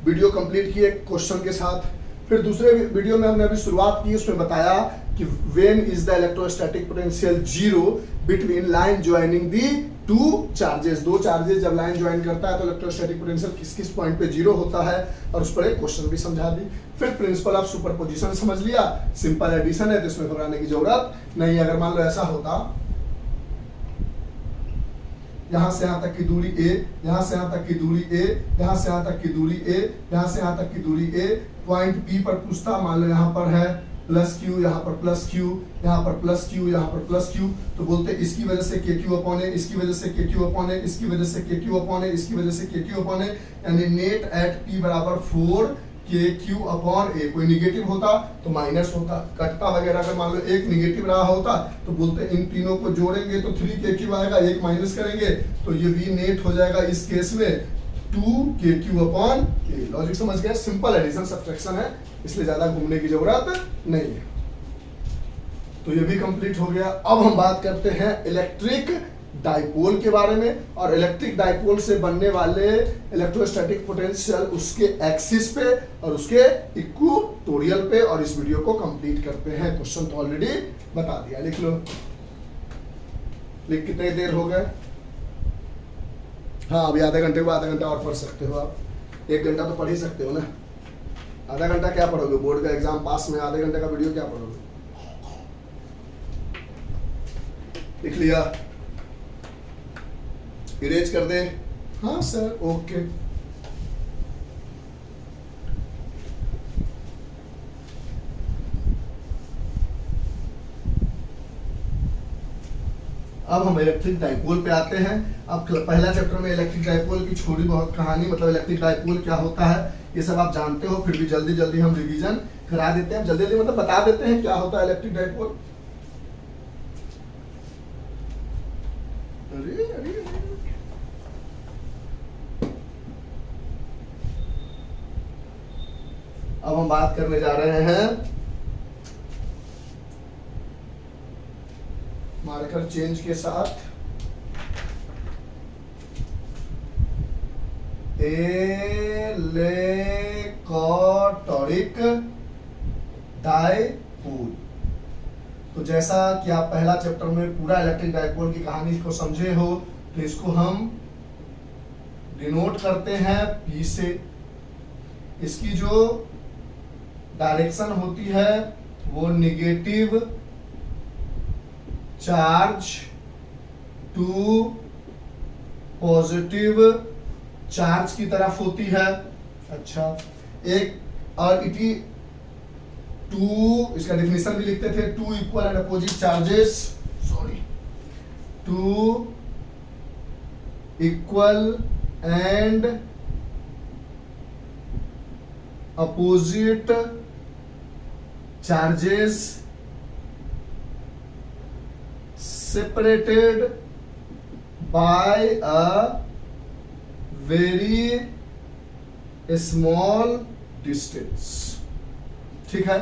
वीडियो कंप्लीट किए क्वेश्चन के साथ। फिर दूसरे वीडियो में हमने अभी शुरुआत की, उसमें बताया कि when is the electrostatic potential zero between line joining the two charges. दो चार्जेस जब लाइन ज्वाइन करता है तो इलेक्ट्रोस्टैटिक पोटेंशियल किस किस पॉइंट पे जीरो होता है, और उस पर एक क्वेश्चन भी समझा दी। फिर प्रिंसिपल ऑफ सुपरपोजिशन समझ लिया, सिंपल एडिशन है तो इसमें घबराने की जरूरत नहीं। अगर मान लो ऐसा होता, यहां से यहां तक की दूरी a, यहां से यहां तक की दूरी a, यहां से यहां तक की दूरी a, यहां से यहां तक की दूरी a, पॉइंट P पर पूछता, मान लो यहां पर है प्लस क्यू, यहाँ पर प्लस क्यू, यहाँ पर प्लस क्यू, यहाँ पर प्लस क्यू, तो बोलते इसकी वजह से के क्यू अपॉन है, इसकी वजह से के क्यू अपॉन है, इसकी वजह से के क्यू अपॉन है, इसकी वजह से के क्यू अपॉन है, यानी नेट एट पी बराबर 4 के क्यू अपॉन ए। कोई निगेटिव होता तो माइनस होता, कटता वगैरह अगर मान लो एक निगेटिव रहा होता तो बोलते इन तीनों को जोड़ेंगे तो 3 के क्यू आएगा, एक माइनस करेंगे तो ये वी नेट हो जाएगा इस केस में 2 के क्यू अपॉन ए। लॉजिक समझ गया, सिंपल एडिशन सब्ट्रैक्शन है, इसलिए ज्यादा घूमने की जरूरत नहीं है। तो ये भी कंप्लीट हो गया। अब हम बात करते हैं इलेक्ट्रिक डाइपोल के बारे में, और इलेक्ट्रिक डाइपोल से बनने वाले इलेक्ट्रोस्टैटिक पोटेंशियल उसके एक्सिस पे और उसके इक्वेटोरियल पे, और इस वीडियो को कंप्लीट करते हैं। क्वेश्चन तो ऑलरेडी बता दिया, लिख लो। लिख कितने देर हो गए? हाँ, अभी आधे घंटे को आधा घंटा और पढ़ सकते हो आप, 1 घंटा तो पढ़ ही सकते हो ना। आधा घंटा क्या पढ़ोगे? बोर्ड का एग्जाम पास में आधे घंटे का वीडियो क्या पढ़ोगे? लिख लिया? इरेज कर दे? हाँ सर, ओके। अब हम इलेक्ट्रिक डाइपोल पे आते हैं। अब पहला चैप्टर में इलेक्ट्रिक डाइपोल की छोटी बहुत कहानी, मतलब इलेक्ट्रिक डाइपोल क्या होता है ये सब आप जानते हो, फिर भी जल्दी जल्दी हम रिवीजन करा देते हैं। जल्दी जल्दी मतलब बता देते हैं क्या होता है इलेक्ट्रिक डाइपोल। अरे अरे अब हम बात करने जा रहे हैं मार्कर चेंज के साथ इलेक्ट्रोस्टैटिक डाइपोल। तो जैसा कि आप पहला चैप्टर में पूरा इलेक्ट्रिक डाइपोल की कहानी को समझे हो, तो इसको हम डिनोट करते हैं P से। इसकी जो डायरेक्शन होती है वो negative charge to positive charge की तरफ होती है। अच्छा, एक और इटी टू, इसका डेफिनेशन भी लिखते थे, two equal and opposite charges, sorry, two equal and opposite charges separated by a very small distance। ठीक है,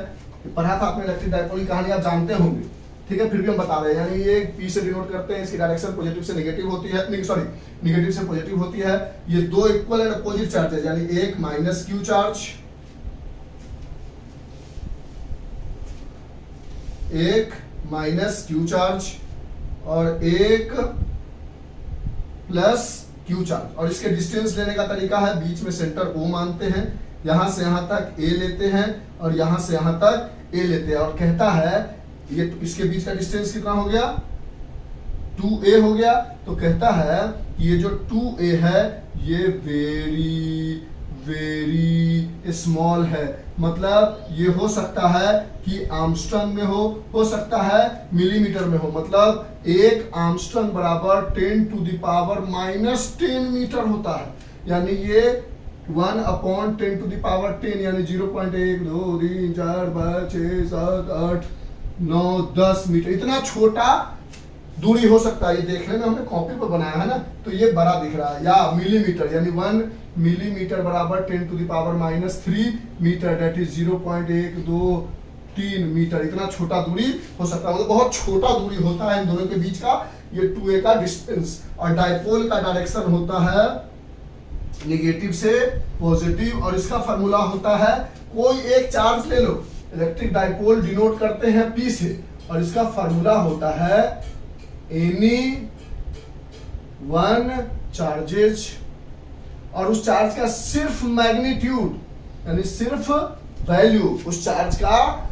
पढ़ा था आपने इलेक्ट्रिक डाइपोल की कहानी, आप जानते होंगे, ठीक है, फिर भी हम बता रहे हैं। यानी ये P से डिनोट करते हैं, इसकी डायरेक्शन पॉजिटिव से नेगेटिव होती है, नहीं सॉरी, नेगेटिव से पॉजिटिव होती है। ये दो इक्वल एंड अपोजिट चार्जेस, यानी एक माइनस क्यू चार्ज, एक माइनस क्यू चार्ज और एक प्लस क्यू चार्ज, और इसके डिस्टेंस लेने का तरीका है, बीच में सेंटर O मानते हैं, यहां से यहां तक A लेते हैं और यहां से यहां तक A लेते हैं, और कहता है ये इसके बीच का डिस्टेंस कितना हो गया, 2A हो गया। तो कहता है ये जो 2A है ये वेरी वेरी स्मॉल है, मतलब ये हो सकता है कि आर्मस्ट्रॉन्ग में हो सकता है मिलीमीटर में हो, मतलब एक आर्मस्ट्रॉन्ग बराबर 10 टू द पावर -10 मीटर होता है, यानी ये 1/10 टू द पावर 10, यानी 0.1 2 3 4 5 6 7 8 9 10 मीटर, इतना छोटा दूरी हो सकता है। ये देखने में हमने कॉपी पर बनाया है ना, तो ये बड़ा दिख रहा है, या मिलीमीटर, यानी 1 मिलीमीटर बराबर 10 to the power -3 metre, that is 0.123 metre, इतना छोटा दूरी हो सकता है, मतलब बहुत छोटा दूरी होता है इन दोनों के बीच का, ये 2A का डिस्टेंस। और डाइपोल का डायरेक्शन होता है नेगेटिव से पॉजिटिव, और इसका फार्मूला होता है, कोई एक चार्ज ले लो, इलेक्ट्रिक डाइपोल डिनोट करते हैं P से, और इसका फार्मूला होता है एनी वन चार्जेज, और उस चार्ज का सिर्फ मैग्नीट्यूड, यानी सिर्फ वैल्यू, उस चार्ज का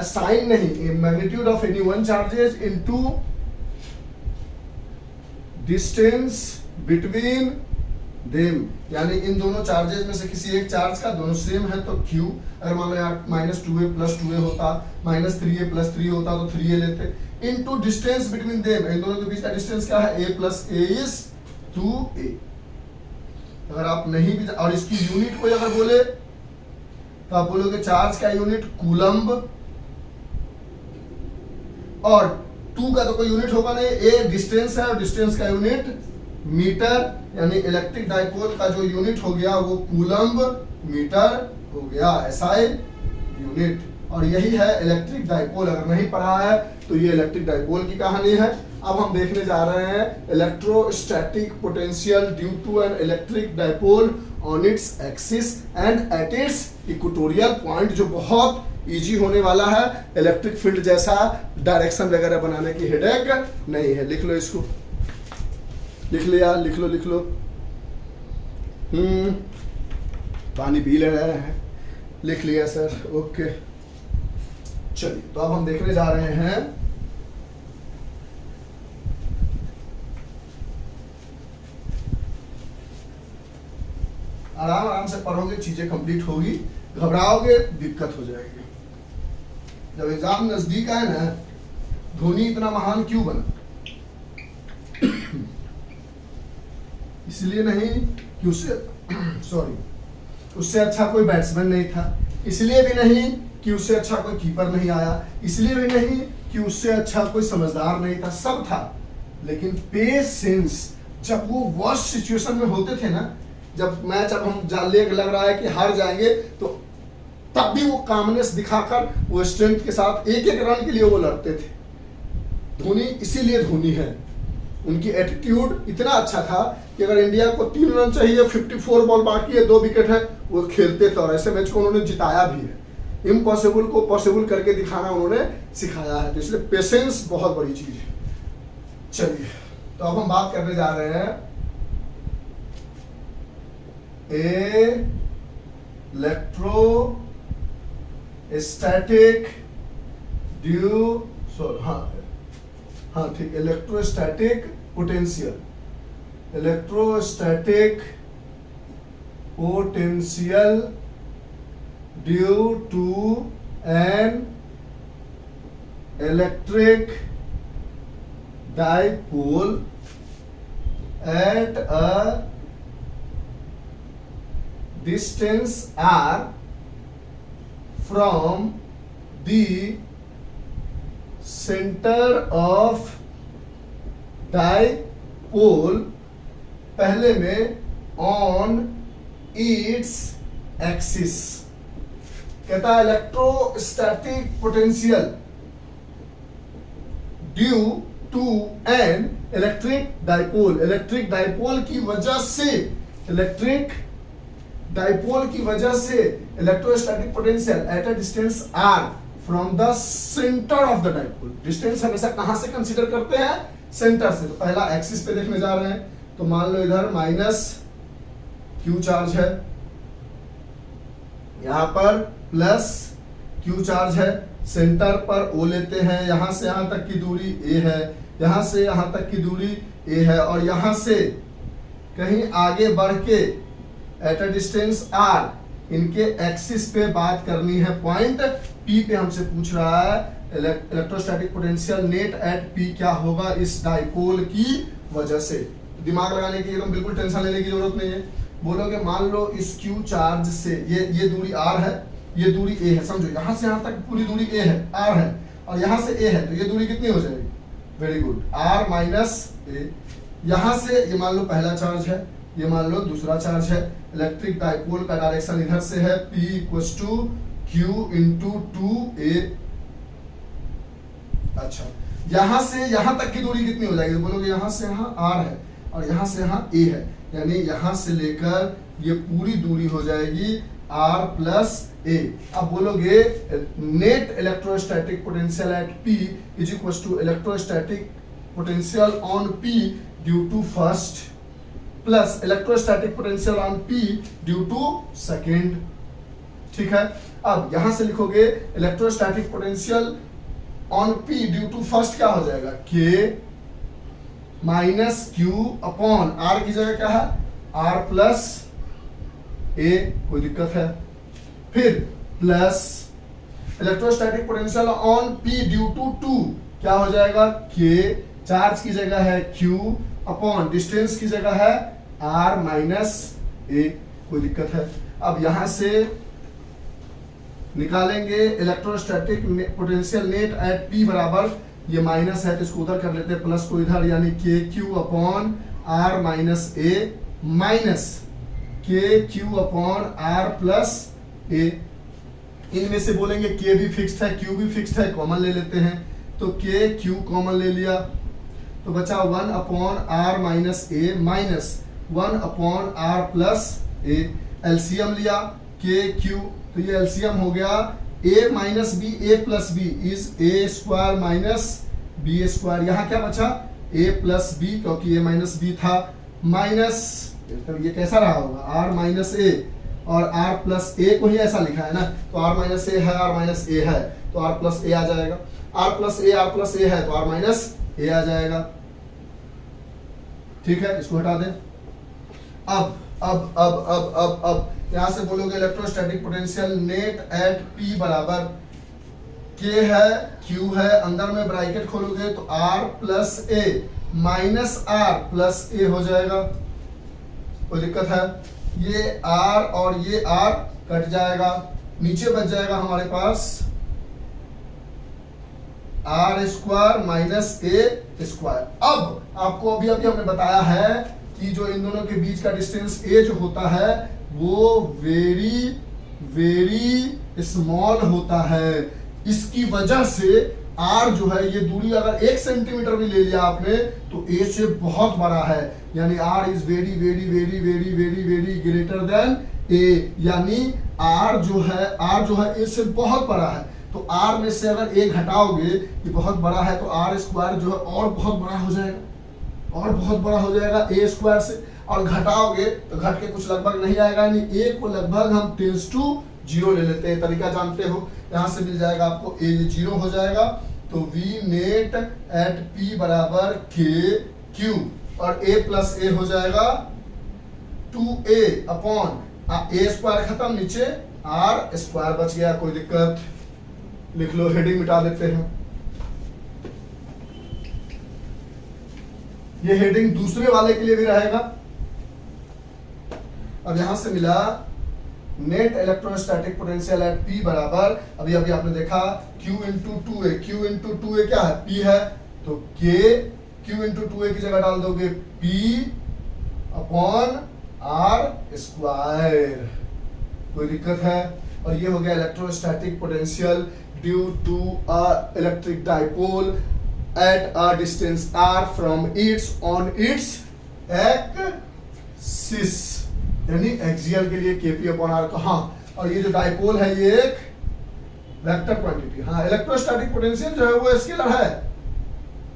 साइन नहीं, magnitude of any one charges into distance between them, यानी इन दोनों चार्जेस में से किसी एक चार्ज का, दोनों सेम है तो Q, अगर मान लो यार -2A + 2A होता, -3A + 3 होता तो 3A लेते, इनटू डिस्टेंस बिटवीन देम, इन दोनों के बीच का डिस्टेंस क्या है, A + A इज 2A। अगर आप नहीं भी, और इसकी यूनिट को अगर बोले तो आप बोलोगे चार्ज का यूनिट कूलम्ब, और 2 का तो कोई यूनिट होगा नहीं, A डिस्टेंस है और डिस्टेंस का यूनिट मीटर, यानी इलेक्ट्रिक डाइपोल का जो यूनिट हो गया वो कूलम्ब मीटर हो गया, SI यूनिट। और यही है इलेक्ट्रिक डाइपोल, अगर नहीं पढ़ा है तो ये इलेक्ट्रिक डाइपोल की कहानी है। अब हम देखने जा रहे हैं electrostatic potential due to an electric dipole on its axis and at its equatorial point, जो बहुत इजी होने वाला है, इलेक्ट्रिक फील्ड जैसा डायरेक्शन वगैरह बनाने की हेडेक नहीं है। लिख लो इसको, लिख लिया, लिख लो। पानी पी ले रहे हैं, लिख लिया सर, ओके। चलिए, तो अब हम देखने जा रहे हैं आराम से पढ़ोगे, चीजें कंप्लीट होगी, घबराओगे दिक्कत हो जाएगी। जब एग्जाम नजदीक आए ना, धोनी इतना महान क्यों बना? इसलिए नहीं कि उससे अच्छा कोई बैट्समैन नहीं था, इसलिए भी नहीं कि उससे अच्छा कोई कीपर नहीं आया, इसलिए भी नहीं कि उससे अच्छा कोई समझदार नहीं था, सब था, लेकिन पेशेंस। जब वो वर्स्ट सिचुएशन में होते थे ना, जब मैच अब हम लग रहा है कि हार जाएंगे, तो तब भी वो कामनेस दिखाकर, वो स्ट्रेंथ के साथ एक रन के लिए वो लड़ते थे। धोनी इसीलिए धोनी है, उनकी एटीट्यूड इतना अच्छा था कि अगर इंडिया को 3 रन चाहिए, 54 बॉल बाकी है, 2 विकेट है, वो खेलते थे, और ऐसे मैच को उन्होंने जिताया भी है। इम्पॉसिबल को पॉसिबल करके दिखाना उन्होंने सिखाया है, तो इसलिए पेशेंस बहुत बड़ी चीज है। चलिए, तो अब हम बात करने जा रहे हैं इलेक्ट्रोस्टैटिक ड्यू, हाँ ठीक, electrostatic potential, electrostatic potential due to an electric dipole at a distance r from the center of dipole, पहले में on its axis। कहता है electrostatic potential due to an electric dipole, electric dipole की वजह से, electric dipole की वजह से electrostatic potential at a distance r from the centre of the dipole. Distance हमेशा कहां से कंसीडर करते हैं? सेंटर से। तो पहला एक्सिस पे देखने जा रहे हैं, तो मान लो इधर माइनस q चार्ज है, यहां पर प्लस q चार्ज है, सेंटर पर O लेते हैं, यहां से यहां तक की दूरी a है, यहां से यहां तक की दूरी a है, और यहां से कहीं आगे बढ़ के एट अ डिस्टेंस r इनके एक्सिस पे बात करनी है। पॉइंट P पे हमसे पूछ रहा है electrostatic potential net at P क्या होगा इस डाइपोल की वजह से। दिमाग लगाने की एकदम बिल्कुल टेंशन लेने की जरूरत नहीं है। बोलोगे मान लो इस Q चार्ज से ये दूरी r है, ये दूरी a है, समझो यहां से यहां तक पूरी दूरी a है, r है, और यहां से a है, तो ये दूरी कितनी हो जाएगी? Very good, r minus a। यहां से ये मान लो पहला चार्ज है, ये मान लो दूसरा चार्ज है। इलेक्ट्रिक डाइपोल का डायरेक्शन इधर से है, P equals to Q into 2a। अच्छा, यहां से यहां तक की दूरी कितनी हो जाएगी? तो बोलोगे यहां से यहां r है और यहां से यहां a है, यानी यहां से लेकर ये पूरी दूरी हो जाएगी r प्लस a। अब बोलोगे net electrostatic potential at P is equals to electrostatic potential on P due to first plus electrostatic potential on P due to second. ठीक है, अब यहां से लिखोगे electrostatic potential on P due to first क्या हो जाएगा? K minus Q upon R की जगह क्या है? R plus A। कोई दिक्कत है? फिर plus electrostatic potential on P due to 2 क्या हो जाएगा? K, चार्ज की जगह है Q अपॉन डिस्टेंस की जगह है R माइनस A। कोई दिक्कत है? अब यहां से निकालेंगे electrostatic potential net at P बराबर, ये माइनस है तो इसको उधर कर लेते हैं, प्लस को इधर, यानी K Q upon R minus A minus K Q upon R plus A। इनमें से बोलेंगे K भी फिक्स्ड है, Q भी फिक्स्ड है, कॉमन ले लेते हैं, तो K Q कॉमन ले लिया तो बचा 1 upon R minus A minus 1 upon R plus A। LCM लिया K Q, तो ये एलसीएम हो गया A minus B, A plus B is A square minus B square. यहाँ क्या बचा? A प्लस B, क्योंकि A माइनस B था, माइनस, तो ये कैसा रहा होगा? R माइनस A, और R प्लस A को ही ऐसा लिखा है ना, तो R माइनस A है, R माइनस A है, तो R प्लस A आ जाएगा। R प्लस A है, तो R माइनस A आ जाएगा। ठीक है, इसको हटा दें। अब यहां से बोलोगे electrostatic potential net at P बराबर K है, Q है, अंदर में ब्रैकेट खोलोगे तो R plus A minus R plus A हो जाएगा। कोई दिक्कत है? ये R और ये R कट जाएगा, नीचे बच जाएगा हमारे पास R square minus A square. अब आपको अभी हमने बताया है कि जो इन दोनों के बीच का डिस्टेंस A जो होता है वो वेरी वेरी स्मॉल होता है। इसकी वजह से R जो है, ये दूरी अगर 1 सेंटीमीटर भी ले लिया आपने तो A से बहुत बड़ा है, यानी R is very very very very very very greater than A, यानी R जो है A से बहुत बड़ा है। तो R में से अगर A घटाओगे, ये बहुत बड़ा है, तो R स्क्वायर जो है और बहुत बड़ा हो जाएगा, और बहुत बड़ा हो जाएगा A स्क्वायर से, और घटाओगे तो घट के कुछ लगभग नहीं आएगा, यानी A को लगभग हम टेंस टू 0 ले लेते हैं। तरीका जानते हो, यहां से मिल जाएगा आपको A 0 हो जाएगा, तो V नेट एट P बराबर K Q और A प्लस A हो जाएगा 2A अपॉन A स्क्वायर खत्म, नीचे R स्क्वायर बच गया, कोई दिक्कत, लिख लो, हेडिंग मिटा लेते हैं। ये हेडिंग दूसरे वाले के लिए भी रहेगा। अब यहां से मिला net electrostatic potential at P बराबर, अभी अभी आपने देखा Q into 2A, Q into 2A क्या है, P है, तो Q इंटू 2A की जगह डाल दोगे P अपॉन R स्क्वायर, कोई दिक्कत है। और ये हो गया electrostatic potential due to a electric dipole at a distance r from its on its axis, यानी एक्सियल के लिए Kp अपॉन R का। हाँ, और ये जो डाइपोल है ये एक वेक्टर क्वांटिटी। हाँ, इलेक्ट्रोस्टैटिक पोटेंशियल जो है वो स्केलर है,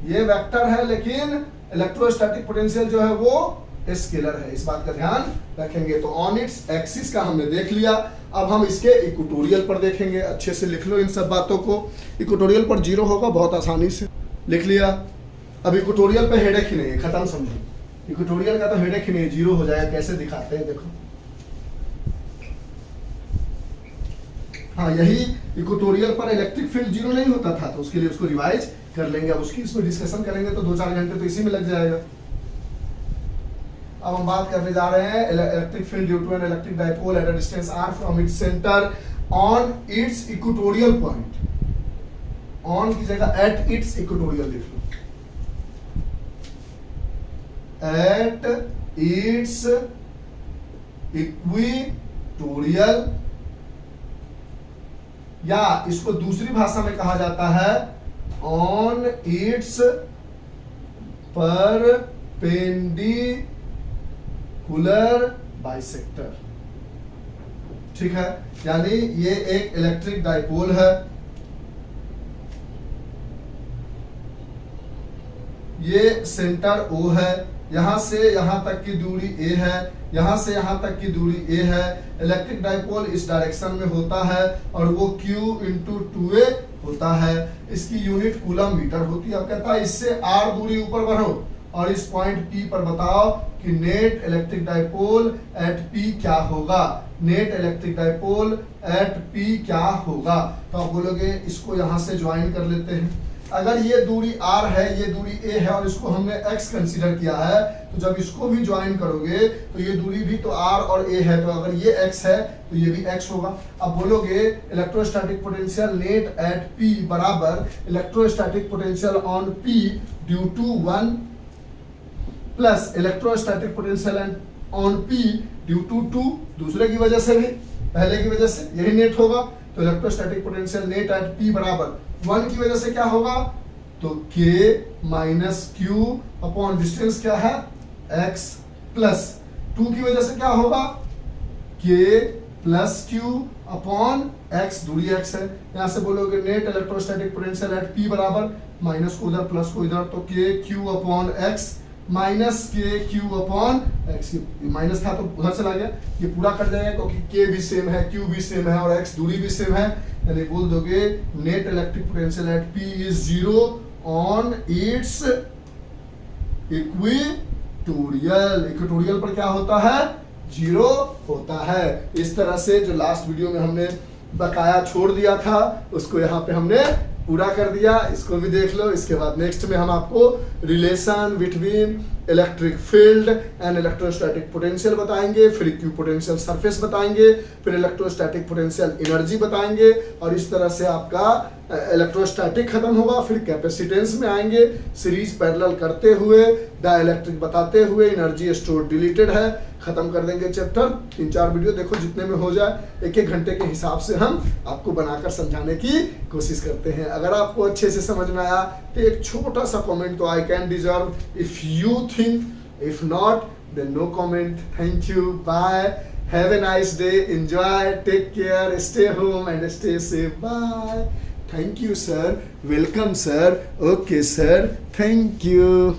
ये वेक्टर है, लेकिन इलेक्ट्रोस्टैटिक पोटेंशियल जो है वो स्केलर है, इस बात का ध्यान रखेंगे। तो ऑन इट्स एक्सिस का हमने देख लिया। अब हम इसके इक्वेटोरियल पर देखेंगे, अच्छे से लिख लो इन सब बातों को। इक्वेटोरियल पर 0 होगा, बहुत आसानी से लिख लिया। अब इक्वेटोरियल पे हेडेक ही नहीं है, खत्म समझो। इक्वेटोरियल का तो हेडेक ही नहीं है, 0 हो जाएगा। कैसे दिखाते हैं देखो, हाँ, यही इक्वेटोरियल पर इलेक्ट्रिक फील्ड 0 नहीं होता था, तो उसके लिए उसको रिवाइज कर लेंगे। अब उसकी इसमें डिस्कशन करेंगे तो 2-4 घंटे तो इसी में लग जाएगा। अब हम बात करने जा रहे हैं electric field due to an electric dipole at a distance r from its centre on its equatorial point. On की जगह एट इट्स इक्वेटोरियल लिख लो, एट इट्स इक्वेटोरियल, या इसको दूसरी भाषा में कहा जाता है ऑन इट्स परपेंडिकुलर बाइसेक्टर। ठीक है, यानी ये एक इलेक्ट्रिक डाइपोल है, ये सेंटर O है, यहां से यहां तक की दूरी A है, यहां से यहां तक की दूरी A है। इलेक्ट्रिक डाइपोल इस डायरेक्शन में होता है और वो Q इंटू 2A होता है। इसकी यूनिट कूलम मीटर होती है। अब कहता है इससे R दूरी ऊपर बढ़ो और इस पॉइंट P पर बताओ कि net electric dipole eight P क्या होगा। Net electric dipole eight P क्या होगा, तो आप बोलोगे इसको यहां से ज्वाइन कर लेते हैं। अगर ये दूरी r है, ये दूरी a है और इसको हमने x कंसीडर किया है, तो जब इसको भी ज्वाइन करोगे तो ये दूरी भी तो r और a है, तो अगर ये x है तो ये भी x होगा। अब बोलोगे electrostatic potential net at p बराबर electrostatic potential on p due to 1 plus electrostatic potential on p due to 2, दूसरे की वजह से भी, पहले की वजह से, यही नेट होगा। तो electrostatic potential net at p बराबर 1 की वजह से क्या होगा, तो K minus Q upon distance क्या है x, प्लस 2 की वजह से क्या होगा K plus Q upon x, दूरी x है। यहां से बोलोगे net electrostatic potential at P बराबर माइनस को उधर प्लस को इधर, तो K Q upon x minus K Q upon x, minus था तो उधर चला गया, ये पूरा कट जाएगा क्योंकि K भी सेम है, Q भी सेम है और x दूरी भी सेम है। यानी बोल दोगे net electric potential at P is 0 on its equatorial. Equatorial पर क्या होता है, 0 होता है। इस तरह से जो लास्ट वीडियो में हमने बकाया छोड़ दिया था उसको यहाँ पे हमने पूरा कर दिया, इसको भी देख लो। इसके बाद नेक्स्ट में हम आपको relation between electric field and electrostatic potential बताएंगे, फिर इक्विपोटेंशियल सरफेस बताएंगे, फिर इलेक्ट्रोस्टैटिक पोटेंशियल एनर्जी बताएंगे, और इस तरह से आपका इलेक्ट्रोस्टैटिक खत्म होगा। फिर कैपेसिटेंस में आएंगे, सीरीज पैरेलल करते हुए, डाइलेक्ट्रिक बताते हुए, एनर्जी स्टोर डिलीटेड है, खत्म कर देंगे चैप्टर। 3-4 वीडियो देखो, जितने में हो जाए, 1-1 घंटे के हिसाब से हम आपको बनाकर समझाने की कोशिश करते हैं। अगर आपको अच्छे से समझ में आया तो एक छोटा सा कमेंट तो I can deserve if you think, if not then no comment. Thank you, bye, have a nice day, enjoy, take care, stay home and stay safe, bye. Thank you sir, welcome sir, okay sir, thank you.